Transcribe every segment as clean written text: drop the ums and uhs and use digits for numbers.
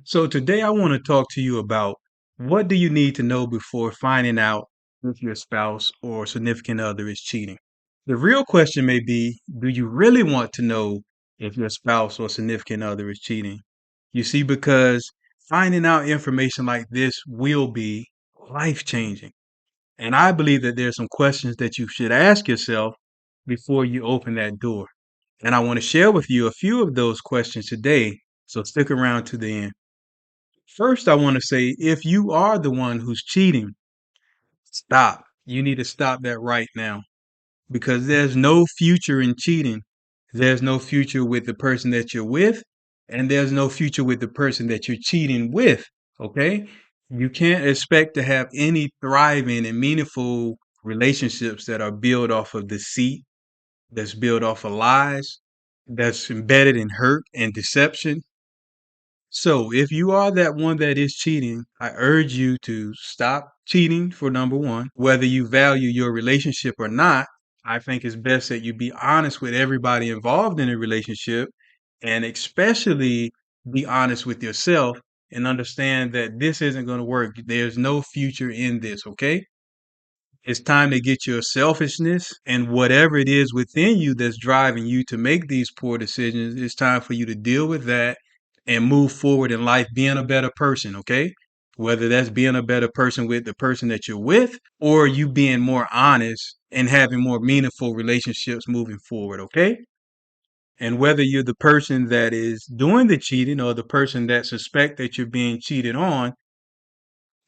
So today I want to talk to you about what do you need to know before finding out if your spouse or significant other is cheating. The real question may be, do you really want to know if your spouse or significant other is cheating? You see, because finding out information like this will be life changing. And I believe that there's some questions that you should ask yourself before you open that door. And I want to share with you a few of those questions today. So stick around to the end. First, I want to say if you are the one who's cheating, stop. You need to stop that right now because there's no future in cheating. There's no future with the person that you're with, and there's no future with the person that you're cheating with. Okay? You can't expect to have any thriving and meaningful relationships that are built off of deceit, that's built off of lies, that's embedded in hurt and deception. So, if you are that one that is cheating, I urge you to stop cheating for number one. Whether you value your relationship or not, I think it's best that you be honest with everybody involved in a relationship and especially be honest with yourself and understand that this isn't going to work. There's no future in this, okay? It's time to get your selfishness and whatever it is within you that's driving you to make these poor decisions. It's time for you to deal with that and move forward in life being a better person, okay? Whether that's being a better person with the person that you're with or you being more honest and having more meaningful relationships moving forward, okay? And whether you're the person that is doing the cheating or the person that suspect that you're being cheated on,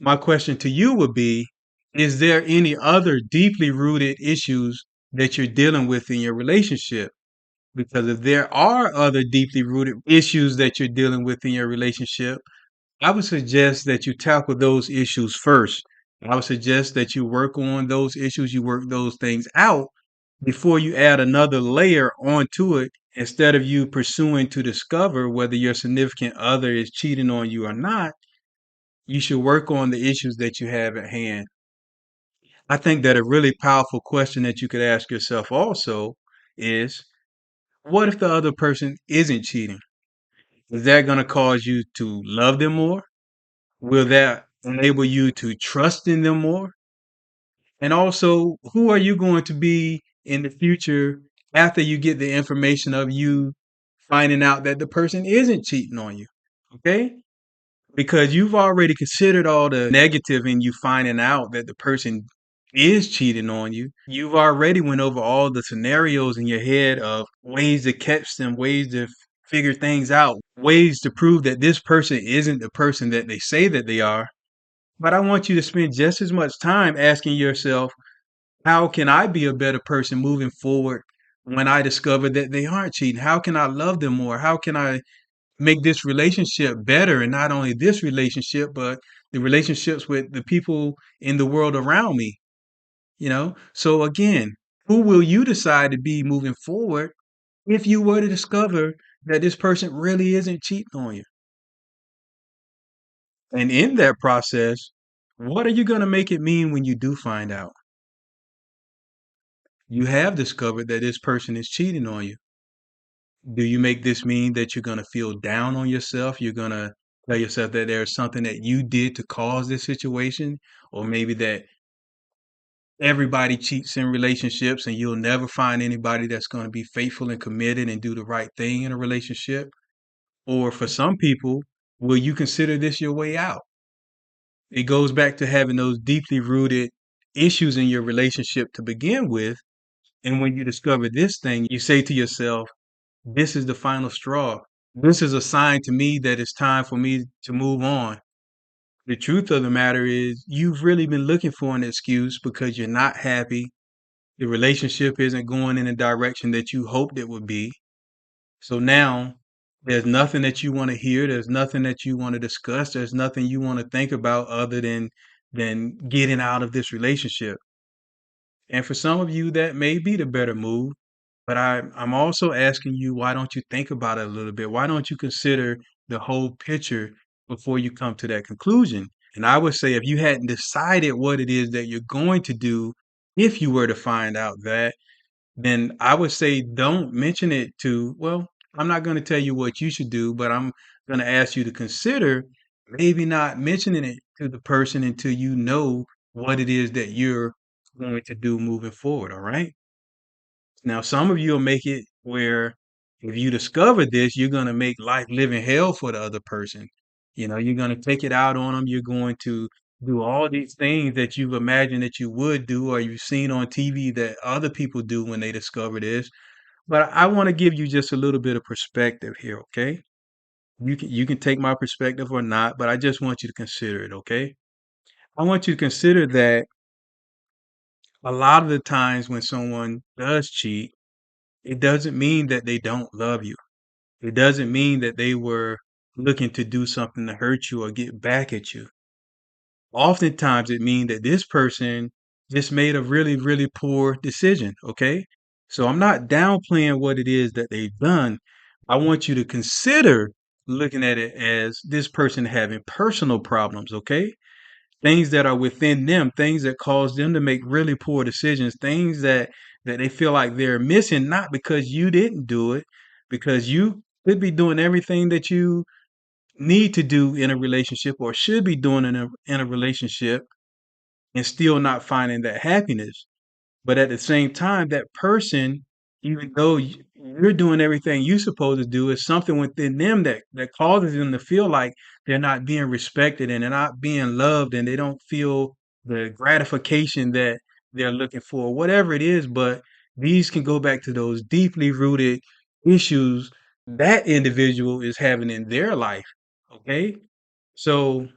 my question to you would be, is there any other deeply rooted issues that you're dealing with in your relationship? Because if there are other deeply rooted issues that you're dealing with in your relationship, I would suggest that you tackle those issues first. I would suggest that you work on those issues, you work those things out before you add another layer onto it instead of you pursuing to discover whether your significant other is cheating on you or not. You should work on the issues that you have at hand. I think that a really powerful question that you could ask yourself also is, what if the other person isn't cheating? Is that going to cause you to love them more? Will that enable you to trust in them more? And also, who are you going to be in the future after you get the information of you finding out that the person isn't cheating on you? Okay? Because you've already considered all the negative in you finding out that the person is cheating on you. You've already went over all the scenarios in your head of ways to catch them, ways to figure things out, ways to prove that this person isn't the person that they say that they are. But I want you to spend just as much time asking yourself, how can I be a better person moving forward when I discover that they aren't cheating? How can I love them more? How can I make this relationship better, and not only this relationship but the relationships with the people in the world around me, so again, who will you decide to be moving forward if you were to discover that this person really isn't cheating on you? And in that process, what are you going to make it mean when you do find out you have discovered that this person is cheating on you? Do you make this mean that you're going to feel down on yourself? You're going to tell yourself that there's something that you did to cause this situation, or maybe that everybody cheats in relationships and you'll never find anybody that's going to be faithful and committed and do the right thing in a relationship? Or for some people, will you consider this your way out? It goes back to having those deeply rooted issues in your relationship to begin with. And when you discover this thing, you say to yourself, this is the final straw. This is a sign to me that it's time for me to move on. The truth of the matter is, you've really been looking for an excuse because you're not happy. The relationship isn't going in the direction that you hoped it would be. So now there's nothing that you want to hear. There's nothing that you want to discuss. There's nothing you want to think about other than getting out of this relationship. And for some of you, that may be the better move. But I'm also asking you, why don't you think about it a little bit? Why don't you consider the whole picture before you come to that conclusion? And I would say if you hadn't decided what it is that you're going to do, if you were to find out that, then I would say don't mention it to, well, I'm not going to tell you what you should do, but I'm going to ask you to consider maybe not mentioning it to the person until you know what it is that you're going to do moving forward. All right. Now, some of you will make it where if you discover this, you're going to make life living hell for the other person. You're going to take it out on them. You're going to do all these things that you've imagined that you would do or you've seen on TV that other people do when they discover this. But I want to give you just a little bit of perspective here, okay? You can take my perspective or not, but I just want you to consider it, okay? I want you to consider that a lot of the times when someone does cheat, it doesn't mean that they don't love you. It doesn't mean that they were looking to do something to hurt you or get back at you. Oftentimes, it means that this person just made a really, really poor decision. Okay. So I'm not downplaying what it is that they've done. I want you to consider looking at it as this person having personal problems. Okay. Things that are within them, things that cause them to make really poor decisions, things that they feel like they're missing, not because you didn't do it, because you could be doing everything that you need to do in a relationship or should be doing in a relationship and still not finding that happiness. But at the same time, that person, even though you're doing everything you're supposed to do, is something within them that causes them to feel like they're not being respected and they're not being loved and they don't feel the gratification that they're looking for, whatever it is. But these can go back to those deeply rooted issues that individual is having in their life. Okay. So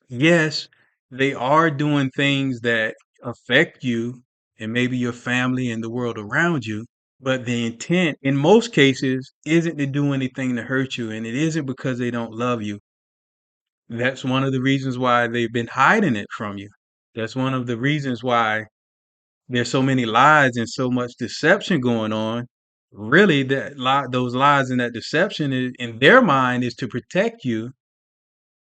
yes, they are doing things that affect you and maybe your family and the world around you. But the intent, in most cases, isn't to do anything to hurt you. And it isn't because they don't love you. That's one of the reasons why they've been hiding it from you. That's one of the reasons why there's so many lies and so much deception going on. Really, those lies and that deception in their mind is to protect you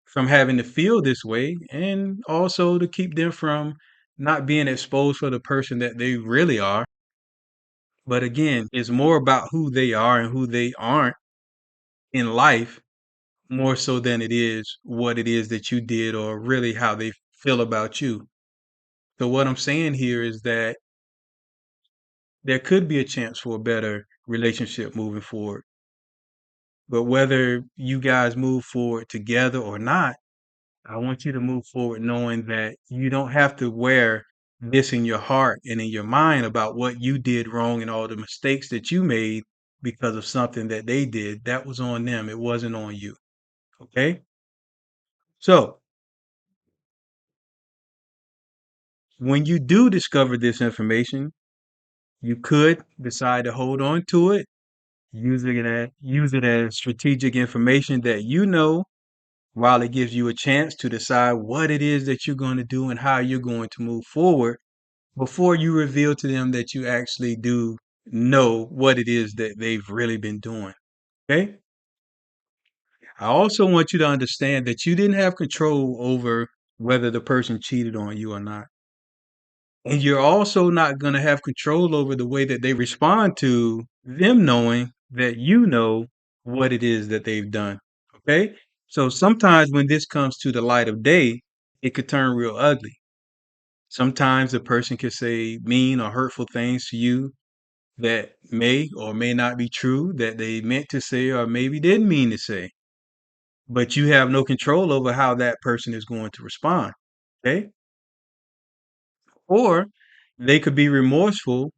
from having to feel this way and also to keep them from not being exposed for the person that they really are. But again, it's more about who they are and who they aren't in life more so than it is what it is that you did or really how they feel about you. So what I'm saying here is that there could be a chance for a better relationship moving forward. But whether you guys move forward together or not, I want you to move forward knowing that you don't have to wear this in your heart and in your mind about what you did wrong and all the mistakes that you made because of something that they did. That was on them. It wasn't on you. Okay. So when you do discover this information, you could decide to hold on to it, use it as strategic information that you know while it gives you a chance to decide what it is that you're going to do and how you're going to move forward before you reveal to them that you actually do know what it is that they've really been doing. Okay. I also want you to understand that you didn't have control over whether the person cheated on you or not. And you're also not going to have control over the way that they respond to them knowing that you know what it is that they've done. Okay. So sometimes when this comes to the light of day, it could turn real ugly. Sometimes a person could say mean or hurtful things to you that may or may not be true, that they meant to say or maybe didn't mean to say, but you have no control over how that person is going to respond. Okay. Or they could be remorseful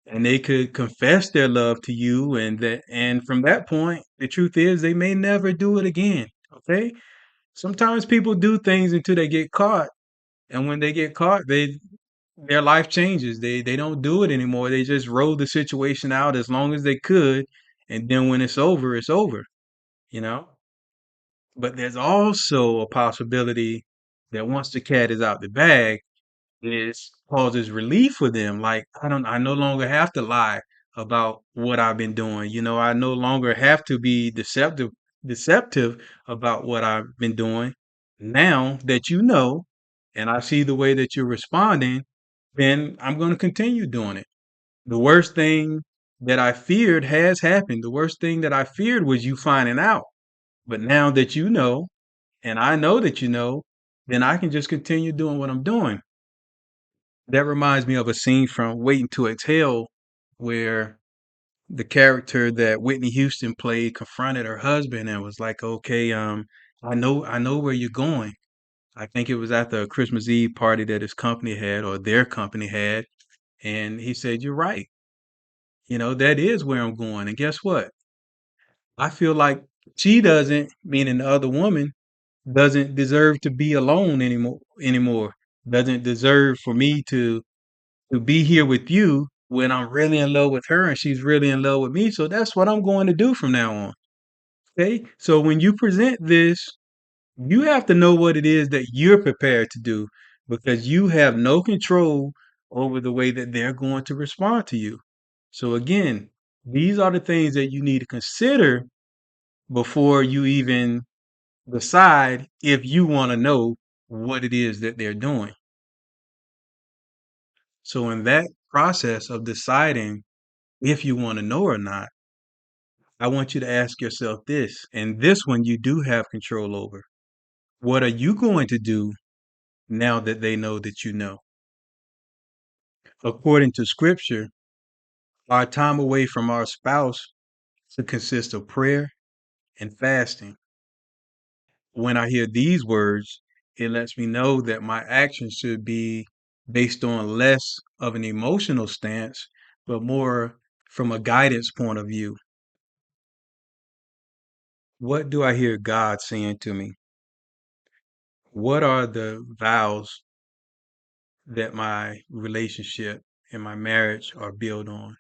and they could confess their love to you and from that point the truth is they may never do it again. Okay. Sometimes people do things until they get caught, and when they get caught their life changes. They don't do it anymore. They just rode the situation out as long as they could, and then when it's over, you know? But there's also a possibility that once the cat is out the bag, it causes relief for them. Like I no longer have to lie about what I've been doing. I no longer have to be deceptive about what I've been doing. Now that you know, and I see the way that you're responding, then I'm going to continue doing it. The worst thing that I feared has happened. The worst thing that I feared was you finding out. But now that you know, and I know that you know, then I can just continue doing what I'm doing. That reminds me of a scene from Waiting to Exhale where the character that Whitney Houston played confronted her husband and was like, "Okay, I know where you're going." I think it was after a Christmas Eve party that his company had or their company had, and he said, "You're right. That is where I'm going." And guess what? I feel like she doesn't, meaning the other woman, doesn't deserve to be alone anymore. Doesn't deserve for me to be here with you when I'm really in love with her and she's really in love with me. So that's what I'm going to do from now on. Okay. So when you present this, you have to know what it is that you're prepared to do because you have no control over the way that they're going to respond to you. So again, these are the things that you need to consider before you even decide if you want to know what it is that they're doing. So in that process of deciding if you want to know or not, I want you to ask yourself this, and this one you do have control over. What are you going to do now that they know that you know? According to scripture, our time away from our spouse should consist of prayer and fasting. When I hear these words, it lets me know that my actions should be based on less of an emotional stance, but more from a guidance point of view. What do I hear God saying to me? What are the vows that my relationship and my marriage are built on?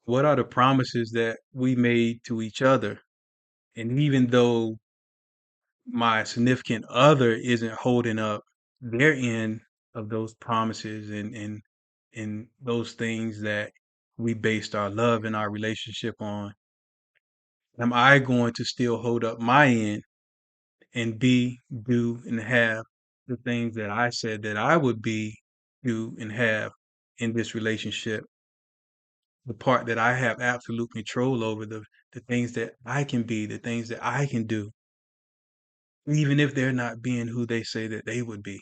What are the promises that we made to each other? And even though my significant other isn't holding up their end of those promises and those things that we based our love and our relationship on, am I going to still hold up my end and be, do, and have the things that I said that I would be, do, and have in this relationship? The part that I have absolute control over, the things that I can be, the things that I can do, even if they're not being who they say that they would be.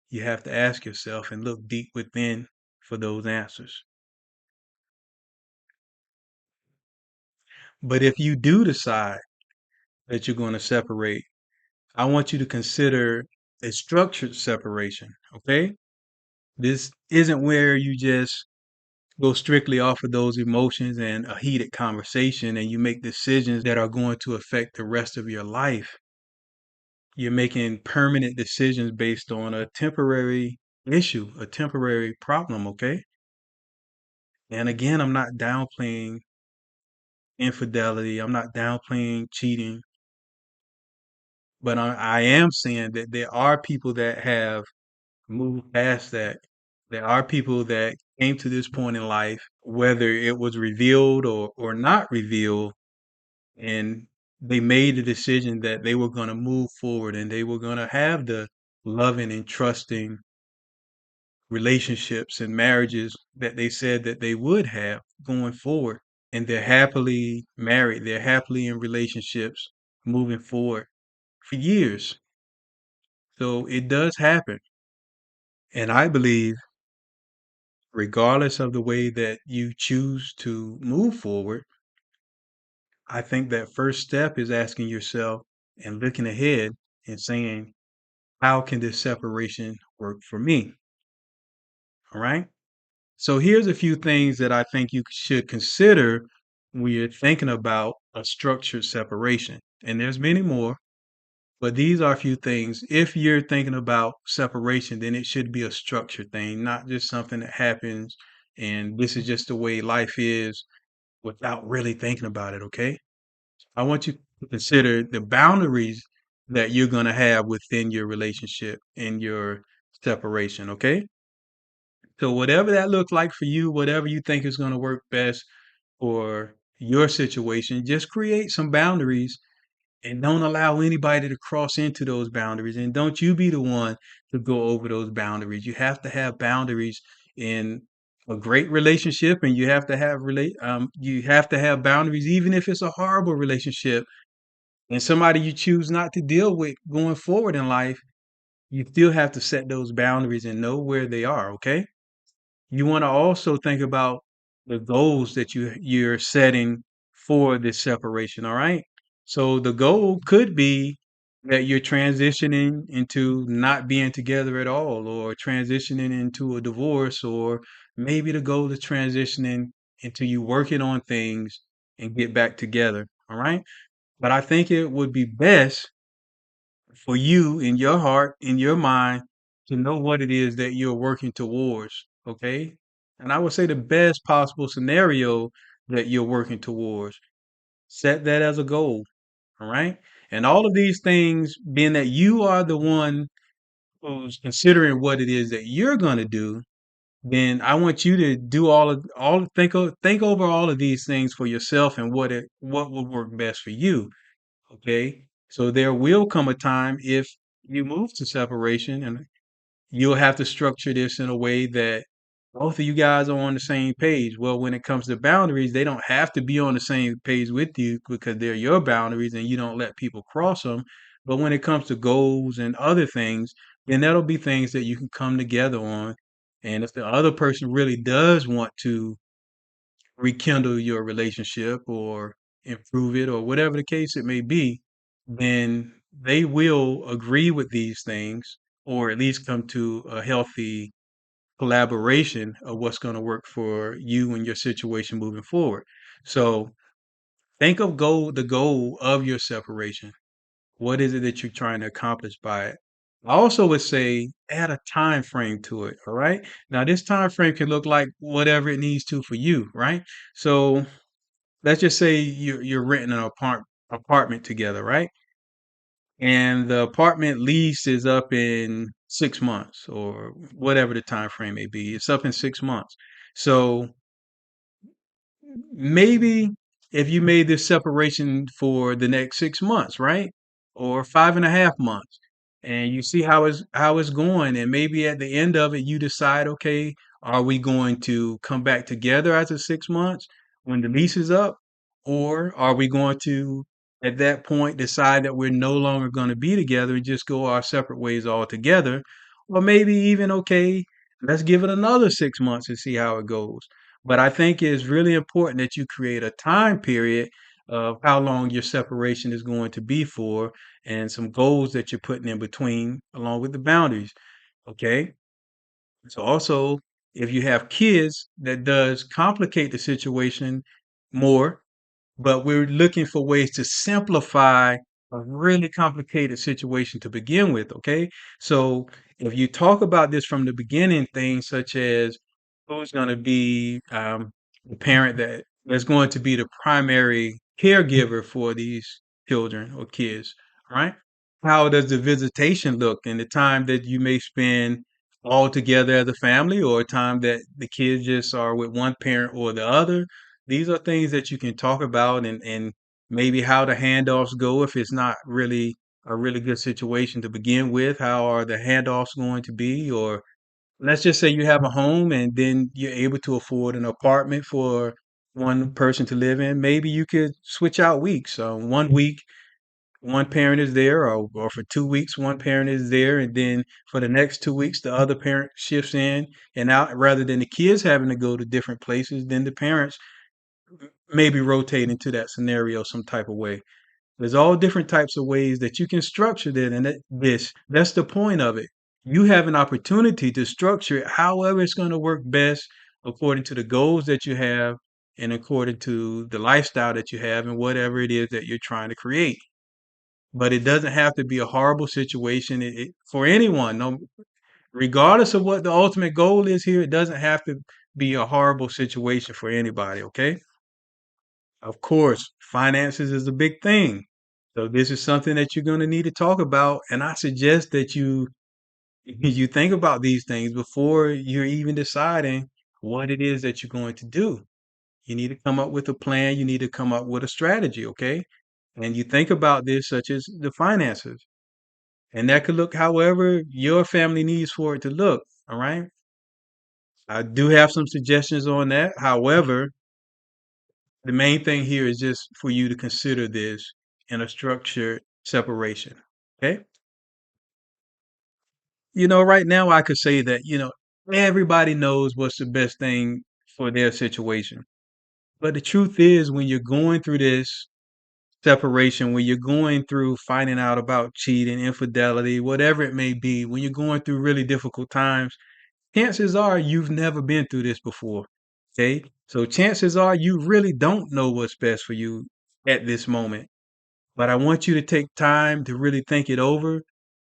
You have to ask yourself and look deep within for those answers. But if you do decide that you're going to separate, I want you to consider a structured separation, okay? This isn't where you just go strictly off of those emotions and a heated conversation and you make decisions that are going to affect the rest of your life. You're making permanent decisions based on a temporary issue, a temporary problem, okay? And again, I'm not downplaying infidelity, I'm not downplaying cheating, but I am saying that there are people that have moved past that. There are people that came to this point in life, whether it was revealed or not revealed, and they made a decision that they were going to move forward and they were going to have the loving and trusting relationships and marriages that they said that they would have going forward. And they're happily married, they're happily in relationships moving forward for years. So it does happen. And I believe, regardless of the way that you choose to move forward, I think that first step is asking yourself and looking ahead and saying, how can this separation work for me? All right. So here's a few things that I think you should consider when you're thinking about a structured separation. And there's many more, but these are a few things. If you're thinking about separation, then it should be a structured thing, not just something that happens and this is just the way life is without really thinking about it, okay? I want you to consider the boundaries that you're going to have within your relationship and your separation, okay? So whatever that looks like for you, whatever you think is going to work best for your situation, just create some boundaries and don't allow anybody to cross into those boundaries. And don't you be the one to go over those boundaries. You have to have boundaries in a great relationship and you have to have boundaries, even if it's a horrible relationship and somebody you choose not to deal with going forward in life, you still have to set those boundaries and know where they are, okay? You want to also think about the goals that you're setting for this separation, all right? So the goal could be that you're transitioning into not being together at all, or transitioning into a divorce, or maybe the goal is transitioning into you working on things and get back together, all right? But I think it would be best for you in your heart, in your mind, to know what it is that you're working towards. Okay. And I would say the best possible scenario that you're working towards, set that as a goal. All right. And all of these things, being that you are the one who's considering what it is that you're going to do, then I want you to do think over all of these things for yourself and what would work best for you. Okay. So there will come a time if you move to separation and you'll have to structure this in a way that both of you guys are on the same page. Well, when it comes to boundaries, they don't have to be on the same page with you because they're your boundaries and you don't let people cross them. But when it comes to goals and other things, then that'll be things that you can come together on. And if the other person really does want to rekindle your relationship or improve it or whatever the case it may be, then they will agree with these things or at least come to a healthy collaboration of what's going to work for you and your situation moving forward. So think of the goal of your separation. What is it that you're trying to accomplish by it? I also would say add a time frame to it. All right. Now this time frame can look like whatever it needs to for you, right? So let's just say you're renting an apartment together, right? And the apartment lease is up in 6 months or whatever the time frame may be. It's up in 6 months. So maybe if you made this separation for the next 6 months, right? Or 5.5 months, and you see how it's going, and maybe at the end of it, you decide, okay, are we going to come back together after 6 months when the lease is up? Or are we going to at that point decide that we're no longer going to be together and just go our separate ways altogether? Or maybe even, okay, let's give it another 6 months and see how it goes. But I think it's really important that you create a time period of how long your separation is going to be for and some goals that you're putting in between along with the boundaries. Okay. So also, if you have kids, that does complicate the situation more, but we're looking for ways to simplify a really complicated situation to begin with. Okay. So if you talk about this from the beginning, things such as who's going to be the parent that's going to be the primary caregiver for these children or kids, right? How does the visitation look and the time that you may spend all together as a family or time that the kids just are with one parent or the other? These are things that you can talk about and maybe how the handoffs go if it's not really a really good situation to begin with. How are the handoffs going to be? Or let's just say you have a home and then you're able to afford an apartment for one person to live in. Maybe you could switch out weeks. One week, one parent is there, or for 2 weeks, one parent is there, and then for the next 2 weeks, the other parent shifts in and out. Rather than the kids having to go to different places, then the parents maybe rotate into that scenario some type of way. There's all different types of ways that you can structure that, and that's the point of it. You have an opportunity to structure it however it's going to work best according to the goals that you have and according to the lifestyle that you have and whatever it is that you're trying to create. But it doesn't have to be a horrible situation for anyone. No, regardless of what the ultimate goal is here, it doesn't have to be a horrible situation for anybody. Okay. Of course, finances is a big thing. So this is something that you're going to need to talk about, and I suggest that you think about these things before you're even deciding what it is that you're going to do. You need to come up with a plan, you need to come up with a strategy, okay? And you think about this such as the finances. And that could look however your family needs for it to look, all right? I do have some suggestions on that. However, the main thing here is just for you to consider this in a structured separation. Okay. Right now I could say that, everybody knows what's the best thing for their situation. But the truth is, when you're going through this separation, when you're going through finding out about cheating, infidelity, whatever it may be, when you're going through really difficult times, chances are you've never been through this before. Okay. So chances are you really don't know what's best for you at this moment. But I want you to take time to really think it over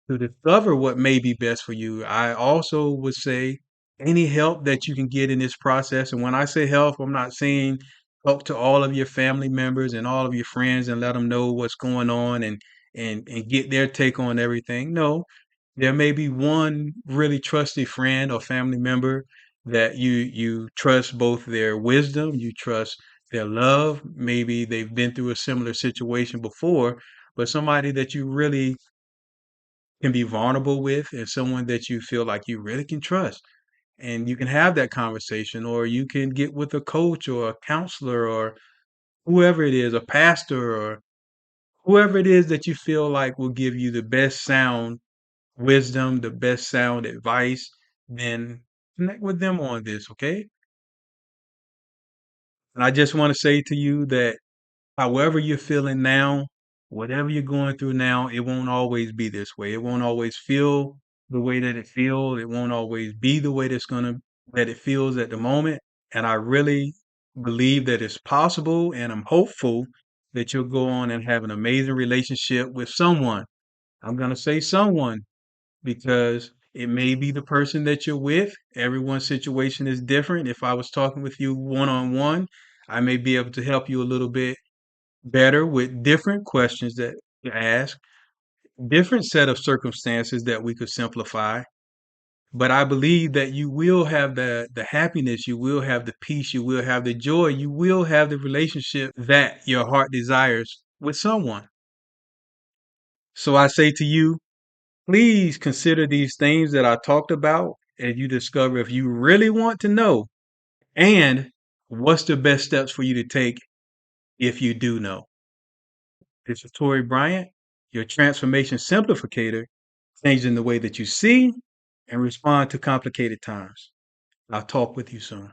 to discover what may be best for you. I also would say any help that you can get in this process. And when I say help, I'm not saying talk to all of your family members and all of your friends and let them know what's going on and get their take on everything. No, there may be one really trusty friend or family member that you trust both their wisdom, you trust their love. Maybe they've been through a similar situation before, but somebody that you really can be vulnerable with and someone that you feel like you really can trust. And you can have that conversation, or you can get with a coach or a counselor or whoever it is, a pastor or whoever it is that you feel like will give you the best sound wisdom, the best sound advice. Then connect with them on this, okay? And I just want to say to you that however you're feeling now, whatever you're going through now, it won't always be this way. It won't always feel the way that it feels. It won't always be the way that it feels at the moment. And I really believe that it's possible, and I'm hopeful that you'll go on and have an amazing relationship with someone. I'm going to say someone because it may be the person that you're with. Everyone's situation is different. If I was talking with you one on one, I may be able to help you a little bit better with different questions that you ask, different set of circumstances that we could simplify. But I believe that you will have the happiness, you will have the peace, you will have the joy, you will have the relationship that your heart desires with someone. So I say to you, please consider these things that I talked about as you discover if you really want to know, and what's the best steps for you to take if you do know. This is Tori Bryant, your transformation simplificator, changing the way that you see and respond to complicated times. I'll talk with you soon.